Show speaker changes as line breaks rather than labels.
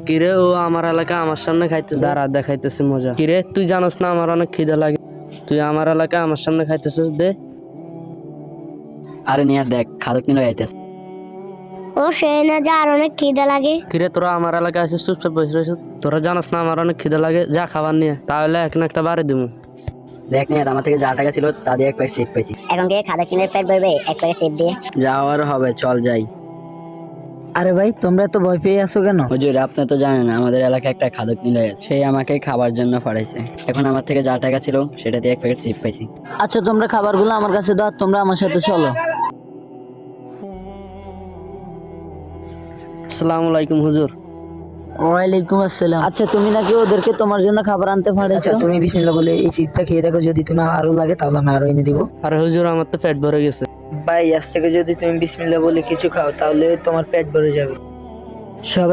কিরে ও আমার এলাকা আমার সামনে খাইতেছে, দাঁড়া দেখাইতেছে মজা। কিরে তুই জানোস না আমার অনেক খিদে লাগে, তুই আমার এলাকা আমার সামনে খাইতেছিস? দে।
আরে নিয়ে দেখ খাদক নিয়ে আইতেছে।
ও সেই না যে আর অনেক খিদে লাগে।
কিরে তোরা আমার এলাকায় আসিস, চুপচাপ বসে রয়েছিস? তোরা জানোস না আমার অনেক খিদে লাগে, যা খাবার নিয়ে, তাহলে এক না একটা বাড়ি দিবো।
দেখ নিয়ে আমার থেকে যা টাকা ছিল তা দিয়ে এক প্যাকেট সিপ পাইছি।
এখন কি খাদক কিনে পেট ভরবে এক প্যাকেট সিপ দিয়ে?
যাওয়ার হবে, চল যাই।
আরে ভাই তোমরা তো ভয় পেয়ে আছো কেন?
হুজুর আপনি তো জানেন আমাদের এলাকায় একটা খাদক নিয়ে গেছে, সেই আমাকে খাবার জন্য পাঠাইছে। এখন আমার থেকে যা টাকা ছিল সেটা দিয়ে এক প্যাকেট সিপ পাইছি।
আচ্ছা তোমরা খাবারগুলো আমার কাছে দাও, তোমরা আমার সাথে চলো।
আসসালামু আলাইকুম হুজুর।
ওয়ালাইকুম আসসালাম। আচ্ছা তুমি নাকি ওদেরকে তোমার জন্য খাবার আনতে পাঠাইছো?
আচ্ছা তুমি বিসমিল্লাহ বলে এই সিটটা খেয়ে দেখো, যদি তুমি আরো লাগে তাহলে আমি আরো এনে দিব।
আরে হুজুর আমার তো পেট ভরে গেছে।
ভাই আজ থেকে যদি তুমি বিসমিল্লাহ বলে কিছু খাও তাহলে তোমার পেট ভরে যাবে। সবাই